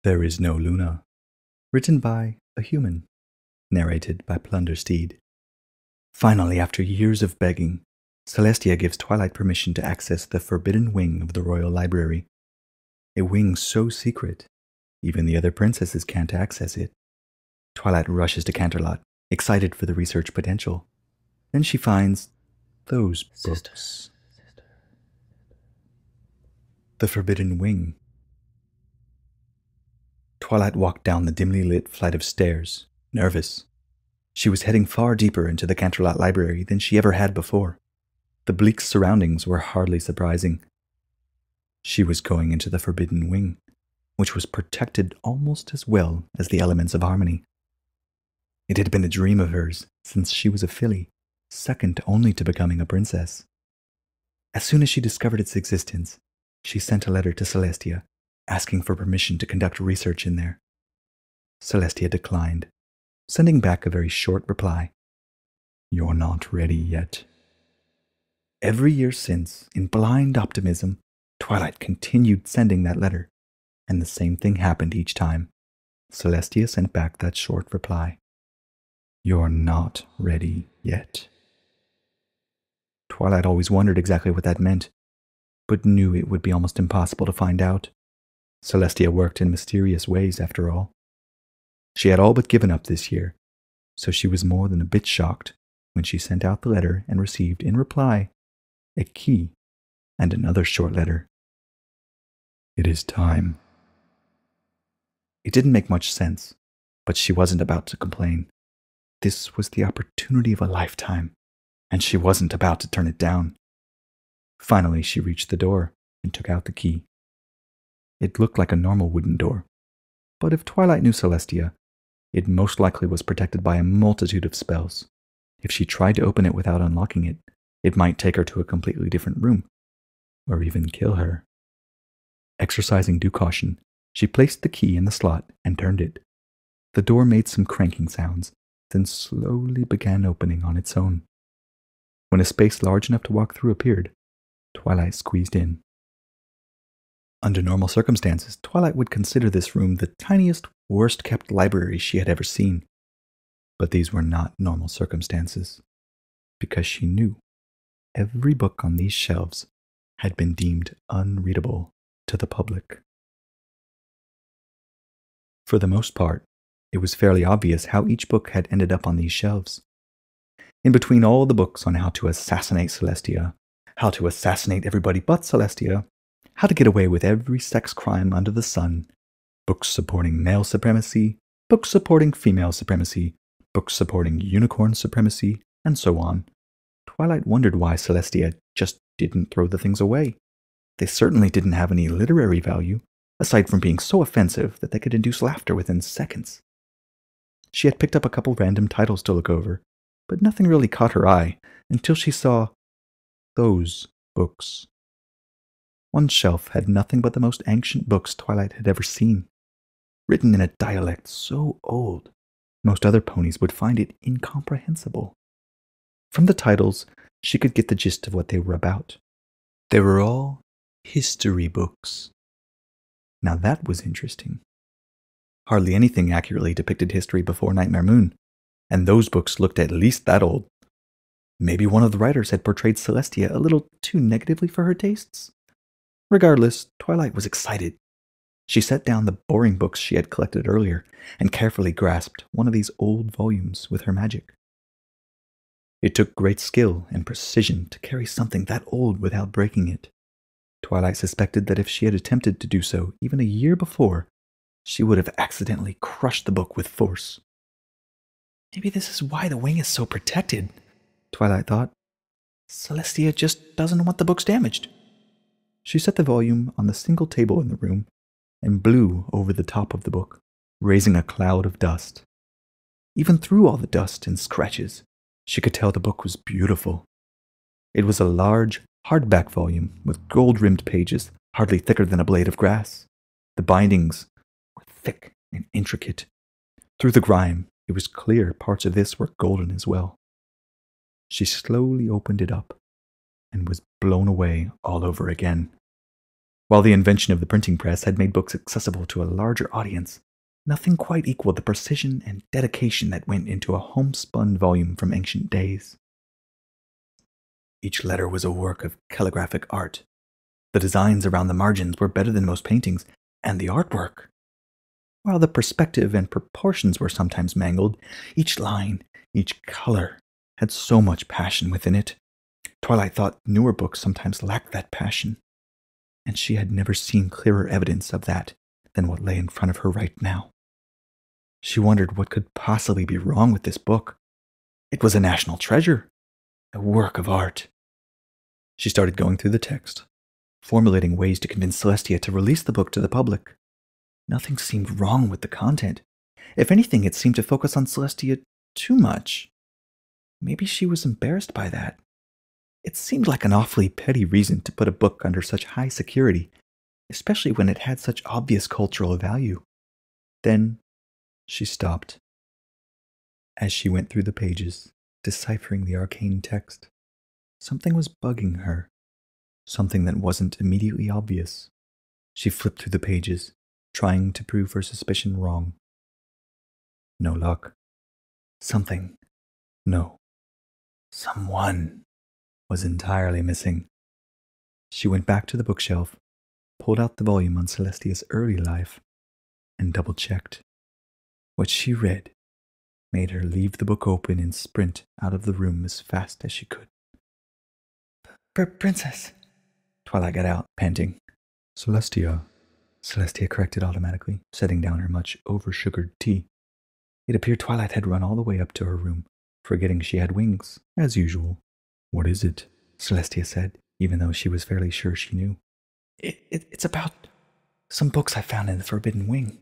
There is no Luna. Written by a human. Narrated by Plundersteed. Finally, after years of begging, Celestia gives Twilight permission to access the forbidden wing of the Royal Library. A wing so secret, even the other princesses can't access it. Twilight rushes to Canterlot, excited for the research potential. Then she finds those books. The Forbidden Wing. Twilight walked down the dimly lit flight of stairs, nervous. She was heading far deeper into the Canterlot Library than she ever had before. The bleak surroundings were hardly surprising. She was going into the Forbidden Wing, which was protected almost as well as the elements of harmony. It had been a dream of hers since she was a filly, second only to becoming a princess. As soon as she discovered its existence, she sent a letter to Celestia, asking for permission to conduct research in there. Celestia declined, sending back a very short reply. "You're not ready yet." Every year since, in blind optimism, Twilight continued sending that letter, and the same thing happened each time. Celestia sent back that short reply. "You're not ready yet." Twilight always wondered exactly what that meant, but knew it would be almost impossible to find out. Celestia worked in mysterious ways, after all. She had all but given up this year, so she was more than a bit shocked when she sent out the letter and received, in reply, a key and another short letter. "It is time." It didn't make much sense, but she wasn't about to complain. This was the opportunity of a lifetime, and she wasn't about to turn it down. Finally, she reached the door and took out the key. It looked like a normal wooden door, but if Twilight knew Celestia, it most likely was protected by a multitude of spells. If she tried to open it without unlocking it, it might take her to a completely different room, or even kill her. Exercising due caution, she placed the key in the slot and turned it. The door made some cranking sounds, then slowly began opening on its own. When a space large enough to walk through appeared, Twilight squeezed in. Under normal circumstances, Twilight would consider this room the tiniest, worst-kept library she had ever seen. But these were not normal circumstances, because she knew every book on these shelves had been deemed unreadable to the public. For the most part, it was fairly obvious how each book had ended up on these shelves. In between all the books on how to assassinate Celestia, how to assassinate everybody but Celestia, how to get away with every sex crime under the sun, books supporting male supremacy, books supporting female supremacy, books supporting unicorn supremacy, and so on, Twilight wondered why Celestia just didn't throw the things away. They certainly didn't have any literary value, aside from being so offensive that they could induce laughter within seconds. She had picked up a couple random titles to look over, but nothing really caught her eye until she saw those books. One shelf had nothing but the most ancient books Twilight had ever seen, written in a dialect so old, most other ponies would find it incomprehensible. From the titles, she could get the gist of what they were about. They were all history books. Now that was interesting. Hardly anything accurately depicted history before Nightmare Moon, and those books looked at least that old. Maybe one of the writers had portrayed Celestia a little too negatively for her tastes. Regardless, Twilight was excited. She set down the boring books she had collected earlier and carefully grasped one of these old volumes with her magic. It took great skill and precision to carry something that old without breaking it. Twilight suspected that if she had attempted to do so even a year before, she would have accidentally crushed the book with force. Maybe this is why the wing is so protected, Twilight thought. Celestia just doesn't want the books damaged. She set the volume on the single table in the room and blew over the top of the book, raising a cloud of dust. Even through all the dust and scratches, she could tell the book was beautiful. It was a large, hardback volume with gold-rimmed pages hardly thicker than a blade of grass. The bindings were thick and intricate. Through the grime, it was clear parts of this were golden as well. She slowly opened it up and was blown away all over again. While the invention of the printing press had made books accessible to a larger audience, nothing quite equaled the precision and dedication that went into a homespun volume from ancient days. Each letter was a work of calligraphic art. The designs around the margins were better than most paintings, and the artwork. While the perspective and proportions were sometimes mangled, each line, each color, had so much passion within it. Twilight thought newer books sometimes lacked that passion, and she had never seen clearer evidence of that than what lay in front of her right now. She wondered what could possibly be wrong with this book. It was a national treasure, a work of art. She started going through the text, formulating ways to convince Celestia to release the book to the public. Nothing seemed wrong with the content. If anything, it seemed to focus on Celestia too much. Maybe she was embarrassed by that. It seemed like an awfully petty reason to put a book under such high security, especially when it had such obvious cultural value. Then she stopped. As she went through the pages, deciphering the arcane text, something was bugging her, something that wasn't immediately obvious. She flipped through the pages, trying to prove her suspicion wrong. No luck. Something, no, someone was entirely missing. She went back to the bookshelf, pulled out the volume on Celestia's early life, and double-checked. What she read made her leave the book open and sprint out of the room as fast as she could. Princess, Twilight got out, panting. Celestia, Celestia corrected automatically, setting down her much over-sugared tea. It appeared Twilight had run all the way up to her room, forgetting she had wings, as usual. What is it? Celestia said, even though she was fairly sure she knew. It's about some books I found in the Forbidden Wing.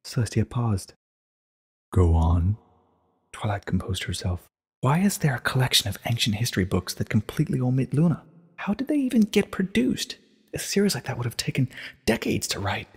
Celestia paused. Go on. Twilight composed herself. Why is there a collection of ancient history books that completely omit Luna? How did they even get produced? A series like that would have taken decades to write.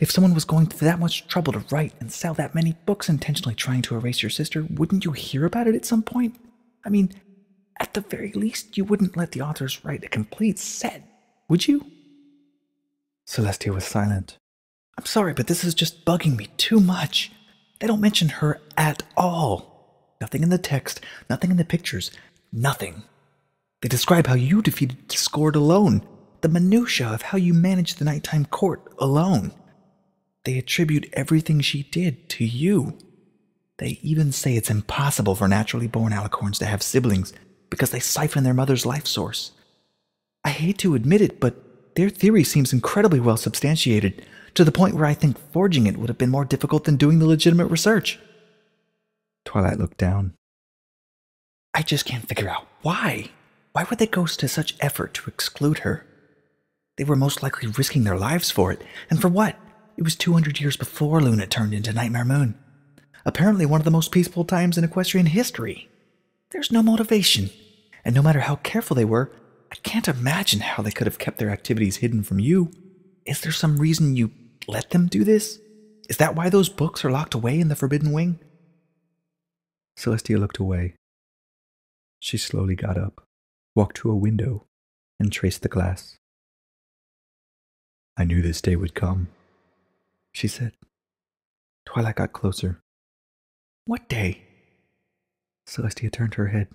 If someone was going to that much trouble to write and sell that many books intentionally trying to erase your sister, wouldn't you hear about it at some point? I mean, at the very least, you wouldn't let the authors write a complete set, would you? Celestia was silent. I'm sorry, but this is just bugging me too much. They don't mention her at all. Nothing in the text, nothing in the pictures, nothing. They describe how you defeated Discord alone, the minutiae of how you managed the nighttime court alone. They attribute everything she did to you. They even say it's impossible for naturally born alicorns to have siblings because they siphon their mother's life source. I hate to admit it, but their theory seems incredibly well substantiated, to the point where I think forging it would have been more difficult than doing the legitimate research. Twilight looked down. I just can't figure out why. Why would they go to such effort to exclude her? They were most likely risking their lives for it, and for what? It was 200 years before Luna turned into Nightmare Moon. Apparently one of the most peaceful times in equestrian history. There's no motivation, and no matter how careful they were, I can't imagine how they could have kept their activities hidden from you. Is there some reason you let them do this? Is that why those books are locked away in the Forbidden Wing? Celestia looked away. She slowly got up, walked to a window, and traced the glass. I knew this day would come, she said. Twilight got closer. What day? Celestia turned her head.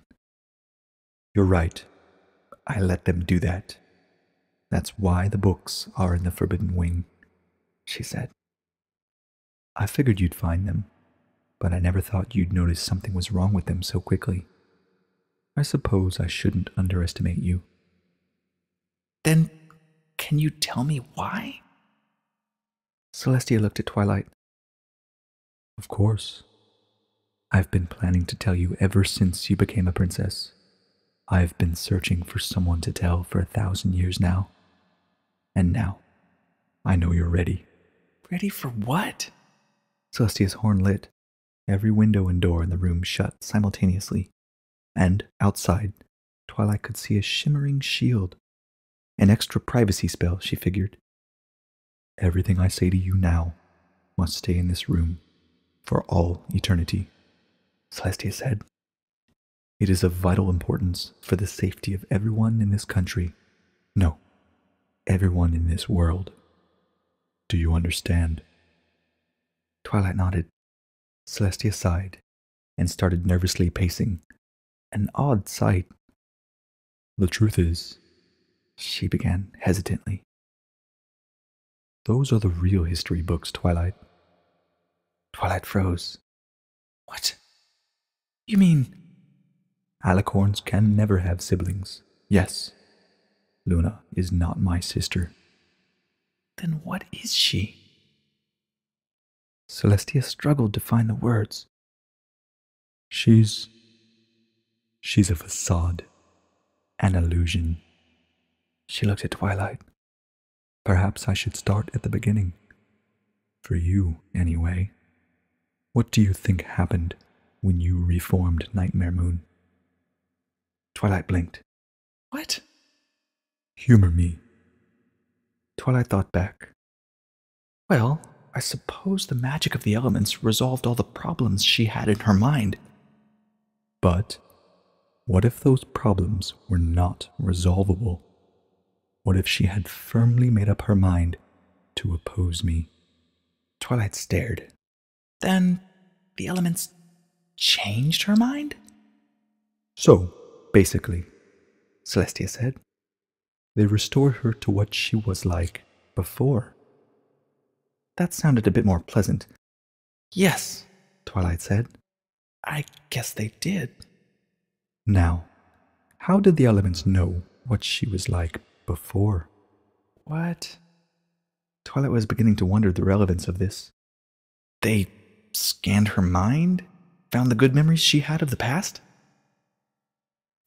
You're right. I let them do that. That's why the books are in the Forbidden Wing, she said. I figured you'd find them, but I never thought you'd notice something was wrong with them so quickly. I suppose I shouldn't underestimate you. Then, can you tell me why? Celestia looked at Twilight. Of course. I've been planning to tell you ever since you became a princess. I've been searching for someone to tell for 1,000 years now. And now, I know you're ready. Ready for what? Celestia's horn lit. Every window and door in the room shut simultaneously. And, outside, Twilight could see a shimmering shield. An extra privacy spell, she figured. Everything I say to you now must stay in this room for all eternity, Celestia said. It is of vital importance for the safety of everyone in this country. No, everyone in this world. Do you understand? Twilight nodded. Celestia sighed and started nervously pacing. An odd sight. The truth is, she began hesitantly. Those are the real history books, Twilight. Twilight froze. What? You mean? Alicorns can never have siblings. Yes. Luna is not my sister. Then what is she? Celestia struggled to find the words. She's a facade. An illusion. She looked at Twilight. Perhaps I should start at the beginning. For you, anyway. What do you think happened when you reformed Nightmare Moon? Twilight blinked. What? Humor me. Twilight thought back. Well, I suppose the magic of the elements resolved all the problems she had in her mind. But what if those problems were not resolvable? What if she had firmly made up her mind to oppose me? Twilight stared. Then the elements changed her mind? So, basically, Celestia said, they restored her to what she was like before. That sounded a bit more pleasant. Yes, Twilight said. I guess they did. Now, how did the elements know what she was like before? What? Twilight was beginning to wonder the relevance of this. They scanned her mind? Found the good memories she had of the past?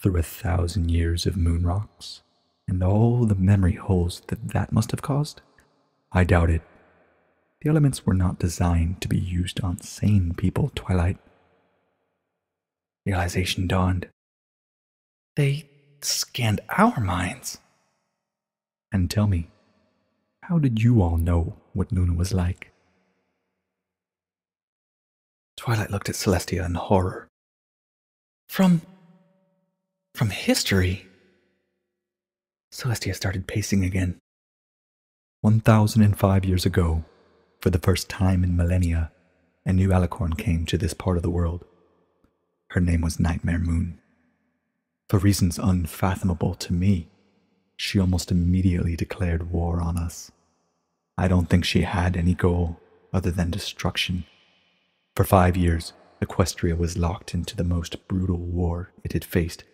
Through 1,000 years of moon rocks, and all the memory holes that must have caused? I doubt it. The elements were not designed to be used on sane people, Twilight. Realization dawned. They scanned our minds. And tell me, how did you all know what Luna was like? Twilight looked at Celestia in horror. From history? Celestia started pacing again. 1,005 years ago, for the first time in millennia, a new alicorn came to this part of the world. Her name was Nightmare Moon. For reasons unfathomable to me, she almost immediately declared war on us. I don't think she had any goal other than destruction. For 5 years, Equestria was locked into the most brutal war it had faced,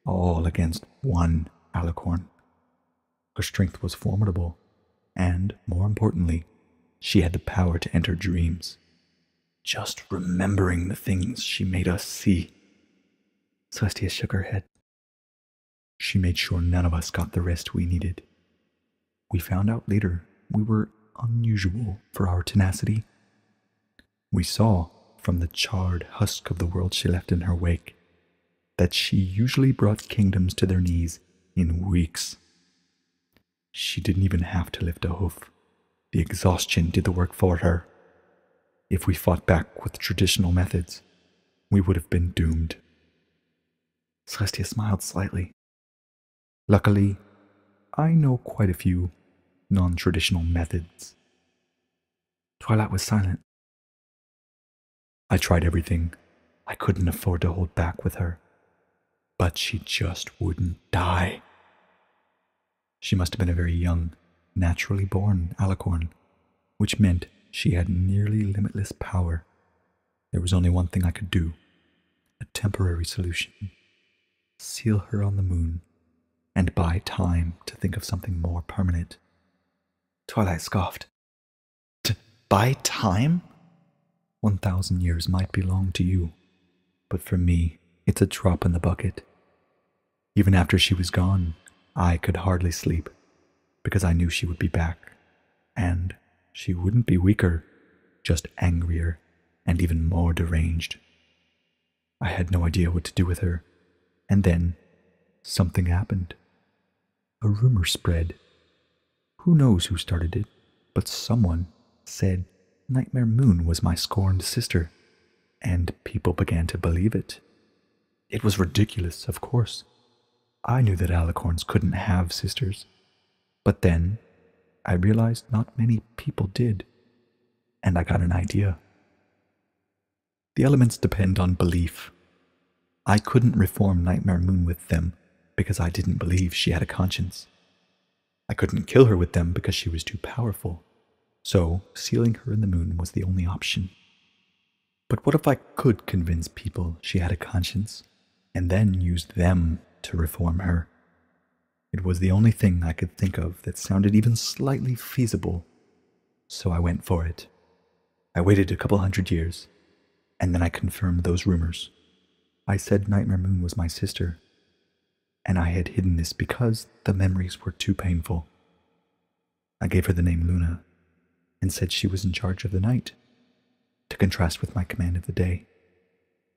all against one alicorn. Her strength was formidable, and, more importantly, she had the power to enter dreams. Just remembering the things she made us see. Celestia shook her head. She made sure none of us got the rest we needed. We found out later we were unusual for our tenacity. We saw, from the charred husk of the world she left in her wake, that she usually brought kingdoms to their knees in weeks. She didn't even have to lift a hoof. The exhaustion did the work for her. If we fought back with traditional methods, we would have been doomed. Celestia smiled slightly. Luckily, I know quite a few non-traditional methods. Twilight was silent. I tried everything. I couldn't afford to hold back with her. But she just wouldn't die. She must have been a very young, naturally born alicorn, which meant she had nearly limitless power. There was only one thing I could do, a temporary solution. Seal her on the moon, and buy time to think of something more permanent. Twilight scoffed. To buy time? 1,000 years might belong to you, but for me, it's a drop in the bucket. Even after she was gone, I could hardly sleep, because I knew she would be back, and she wouldn't be weaker, just angrier and even more deranged. I had no idea what to do with her, and then something happened. A rumor spread. Who knows who started it, but someone said Nightmare Moon was my scorned sister, and people began to believe it. It was ridiculous, of course. I knew that alicorns couldn't have sisters. But then, I realized not many people did, and I got an idea. The elements depend on belief. I couldn't reform Nightmare Moon with them because I didn't believe she had a conscience. I couldn't kill her with them because she was too powerful. So, sealing her in the moon was the only option. But what if I could convince people she had a conscience, and then use them to reform her? It was the only thing I could think of that sounded even slightly feasible, so I went for it. I waited a couple 100 years, and then I confirmed those rumors. I said Nightmare Moon was my sister, and I had hidden this because the memories were too painful. I gave her the name Luna, and said she was in charge of the night, to contrast with my command of the day.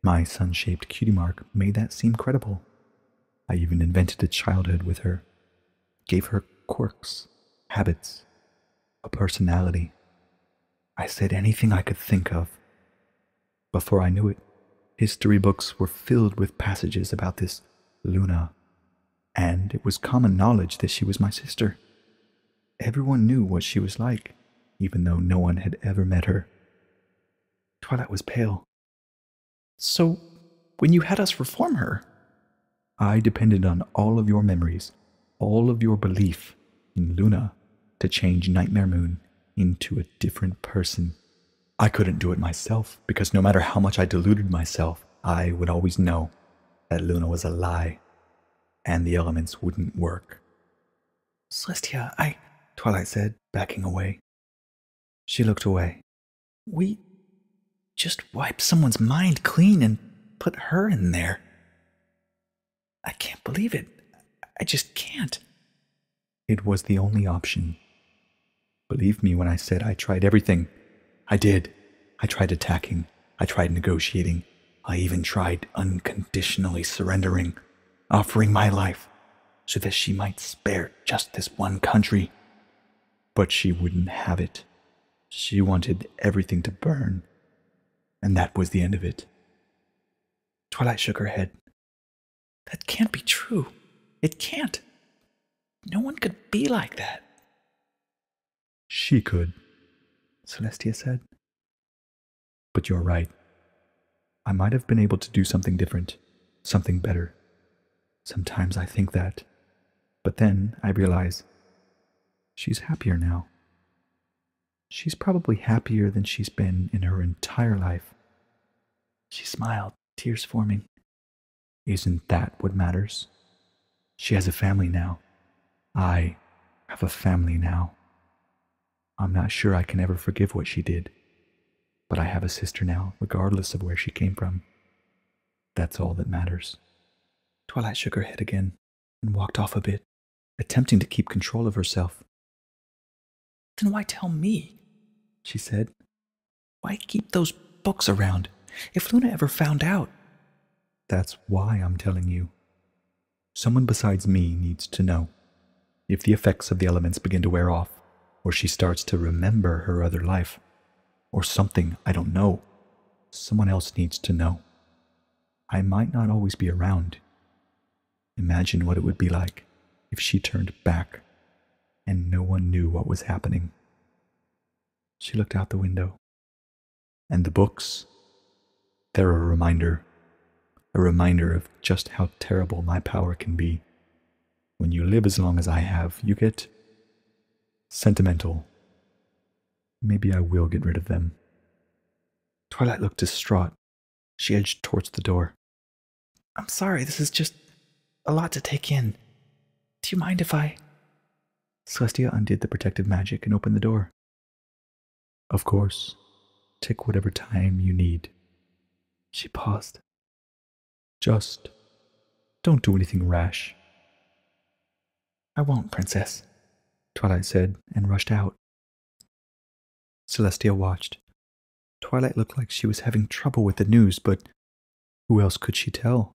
My sun-shaped cutie mark made that seem credible. I even invented a childhood with her, gave her quirks, habits, a personality. I said anything I could think of. Before I knew it, history books were filled with passages about this Luna, and it was common knowledge that she was my sister. Everyone knew what she was like, even though no one had ever met her. Twilight was pale. So, when you had us reform her, I depended on all of your memories, all of your belief in Luna to change Nightmare Moon into a different person. I couldn't do it myself because no matter how much I deluded myself, I would always know that Luna was a lie and the elements wouldn't work. Celestia, Twilight said, backing away. She looked away. We just wiped someone's mind clean and put her in there. I can't believe it. I just can't. It was the only option. Believe me when I said I tried everything. I did. I tried attacking. I tried negotiating. I even tried unconditionally surrendering, offering my life so that she might spare just this one country. But she wouldn't have it. She wanted everything to burn, and that was the end of it. Twilight shook her head. That can't be true. It can't. No one could be like that. She could, Celestia said. But you're right. I might have been able to do something different, something better. Sometimes I think that. But then I realize she's happier now. She's probably happier than she's been in her entire life. She smiled, tears forming. Isn't that what matters? She has a family now. I have a family now. I'm not sure I can ever forgive what she did, but I have a sister now, regardless of where she came from. That's all that matters. Twilight shook her head again and walked off a bit, attempting to keep control of herself. Then why tell me? She said. Why keep those books around? If Luna ever found out. That's why I'm telling you. Someone besides me needs to know. If the effects of the elements begin to wear off, or she starts to remember her other life, or something I don't know, someone else needs to know. I might not always be around. Imagine what it would be like if she turned back and no one knew what was happening. She looked out the window. And the books, they're a reminder of just how terrible my power can be. When you live as long as I have, you get sentimental. Maybe I will get rid of them. Twilight looked distraught. She edged towards the door. I'm sorry, this is just a lot to take in. Do you mind if I... Celestia undid the protective magic and opened the door. Of course. Take whatever time you need. She paused. Just don't do anything rash. I won't, Princess, Twilight said and rushed out. Celestia watched. Twilight looked like she was having trouble with the news, but who else could she tell?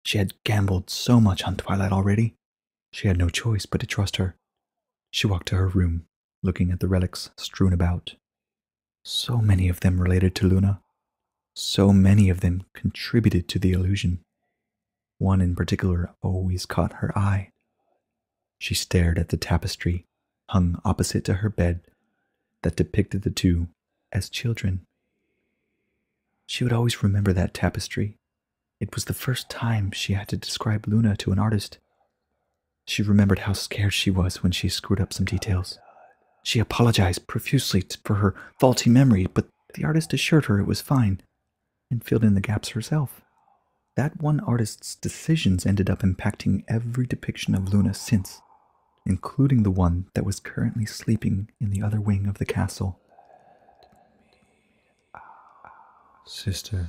She had gambled so much on Twilight already. She had no choice but to trust her. She walked to her room, looking at the relics strewn about. So many of them related to Luna. So many of them contributed to the illusion. One in particular always caught her eye. She stared at the tapestry hung opposite to her bed that depicted the two as children. She would always remember that tapestry. It was the first time she had to describe Luna to an artist. She remembered how scared she was when she screwed up some details. She apologized profusely for her faulty memory, but the artist assured her it was fine and filled in the gaps herself. That one artist's decisions ended up impacting every depiction of Luna since, including the one that was currently sleeping in the other wing of the castle. Sister,